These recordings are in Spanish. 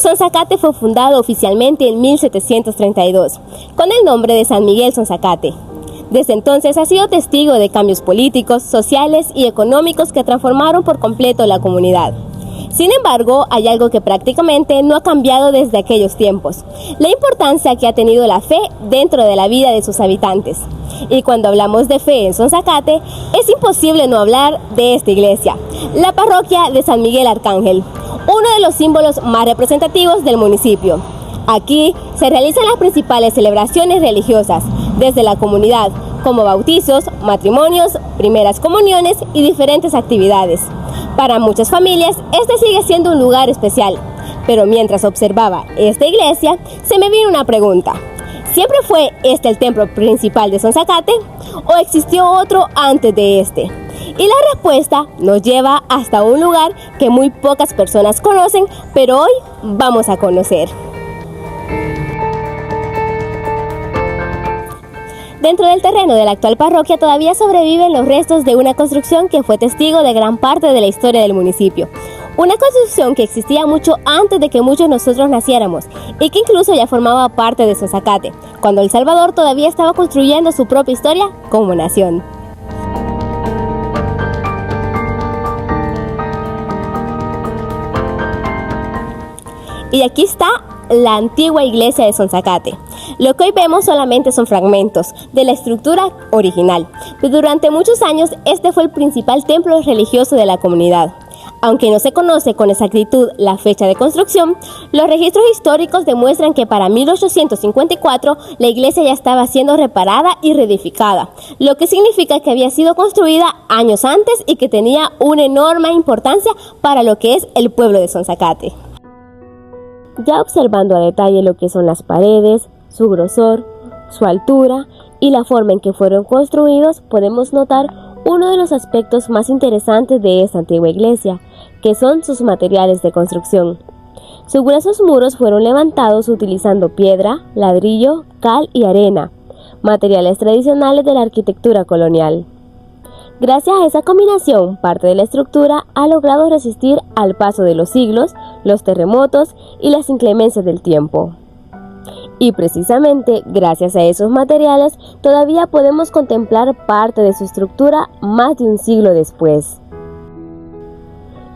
Sonzacate fue fundado oficialmente en 1732, con el nombre de San Miguel Sonzacate. Desde entonces ha sido testigo de cambios políticos, sociales y económicos que transformaron por completo la comunidad. Sin embargo, hay algo que prácticamente no ha cambiado desde aquellos tiempos: la importancia que ha tenido la fe dentro de la vida de sus habitantes. Y cuando hablamos de fe en Sonzacate, es imposible no hablar de esta iglesia, la parroquia de San Miguel Arcángel, uno de los símbolos más representativos del municipio. Aquí se realizan las principales celebraciones religiosas desde la comunidad, como bautizos, matrimonios, primeras comuniones y diferentes actividades. Para muchas familias, este sigue siendo un lugar especial, pero mientras observaba esta iglesia, se me vino una pregunta: ¿siempre fue este el templo principal de Sonzacate o existió otro antes de este? Y la respuesta nos lleva hasta un lugar que muy pocas personas conocen, pero hoy vamos a conocer. Dentro del terreno de la actual parroquia todavía sobreviven los restos de una construcción que fue testigo de gran parte de la historia del municipio. Una construcción que existía mucho antes de que muchos de nosotros naciéramos y que incluso ya formaba parte de Sonzacate, cuando El Salvador todavía estaba construyendo su propia historia como nación. Y aquí está la antigua iglesia de Sonzacate. Lo que hoy vemos solamente son fragmentos de la estructura original, pero durante muchos años este fue el principal templo religioso de la comunidad. Aunque no se conoce con exactitud la fecha de construcción, los registros históricos demuestran que para 1854 la iglesia ya estaba siendo reparada y reedificada, lo que significa que había sido construida años antes y que tenía una enorme importancia para lo que es el pueblo de Sonzacate. Ya observando a detalle lo que son las paredes, su grosor, su altura y la forma en que fueron construidos, podemos notar uno de los aspectos más interesantes de esta antigua iglesia, que son sus materiales de construcción. Sus gruesos muros fueron levantados utilizando piedra, ladrillo, cal y arena, materiales tradicionales de la arquitectura colonial. Gracias a esa combinación, parte de la estructura ha logrado resistir al paso de los siglos, los terremotos y las inclemencias del tiempo. Y precisamente gracias a esos materiales todavía podemos contemplar parte de su estructura más de un siglo después.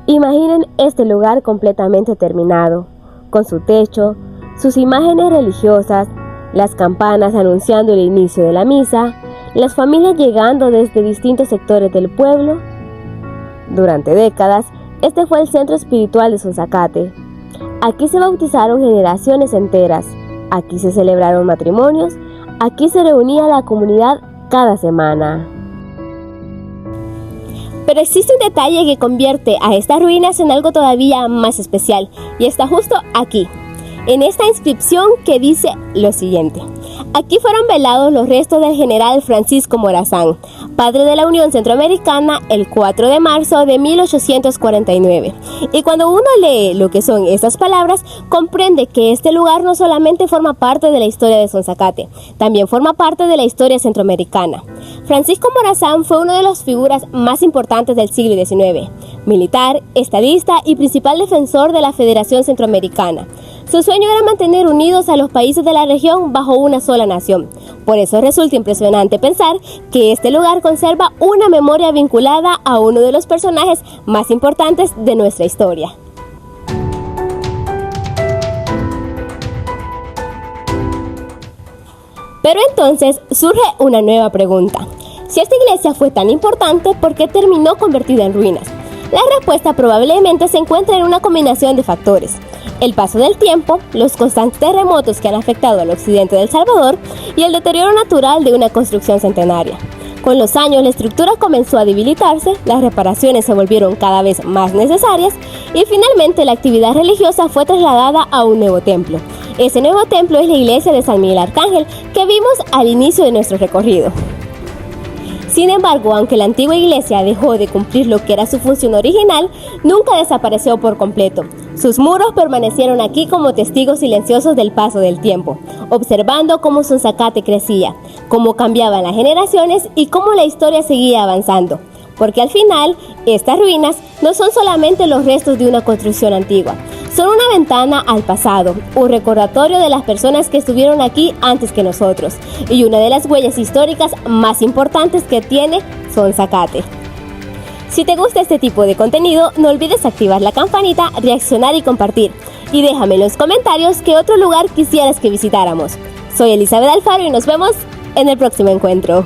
Imaginen este lugar completamente terminado, con su techo, sus imágenes religiosas, las campanas anunciando el inicio de la misa, las familias llegando desde distintos sectores del pueblo. Durante décadas, este fue el centro espiritual de Sonzacate. Aquí se bautizaron generaciones enteras, aquí se celebraron matrimonios, aquí se reunía la comunidad cada semana. Pero existe un detalle que convierte a estas ruinas en algo todavía más especial, y está justo aquí, en esta inscripción que dice lo siguiente: aquí fueron velados los restos del general Francisco Morazán, padre de la Unión Centroamericana, el 4 de marzo de 1849. Y cuando uno lee lo que son estas palabras, comprende que este lugar no solamente forma parte de la historia de Sonzacate, también forma parte de la historia centroamericana. Francisco Morazán fue una de las figuras más importantes del siglo XIX, militar, estadista y principal defensor de la Federación Centroamericana. Su sueño era mantener unidos a los países de la región bajo una sola nación. Por eso resulta impresionante pensar que este lugar conserva una memoria vinculada a uno de los personajes más importantes de nuestra historia. Pero entonces surge una nueva pregunta: si esta iglesia fue tan importante, ¿por qué terminó convertida en ruinas? La respuesta probablemente se encuentra en una combinación de factores: el paso del tiempo, los constantes terremotos que han afectado al occidente de El Salvador y el deterioro natural de una construcción centenaria. Con los años la estructura comenzó a debilitarse, las reparaciones se volvieron cada vez más necesarias y finalmente la actividad religiosa fue trasladada a un nuevo templo. Ese nuevo templo es la iglesia de San Miguel Arcángel que vimos al inicio de nuestro recorrido. Sin embargo, aunque la antigua iglesia dejó de cumplir lo que era su función original, nunca desapareció por completo. Sus muros permanecieron aquí como testigos silenciosos del paso del tiempo, observando cómo Sonzacate crecía, cómo cambiaban las generaciones y cómo la historia seguía avanzando. Porque al final, estas ruinas no son solamente los restos de una construcción antigua, Son una ventana al pasado, un recordatorio de las personas que estuvieron aquí antes que nosotros y una de las huellas históricas más importantes que tiene Sonzacate. Si te gusta este tipo de contenido, no olvides activar la campanita, reaccionar y compartir. Y déjame en los comentarios qué otro lugar quisieras que visitáramos. Soy Elizabeth Alfaro y nos vemos en el próximo encuentro.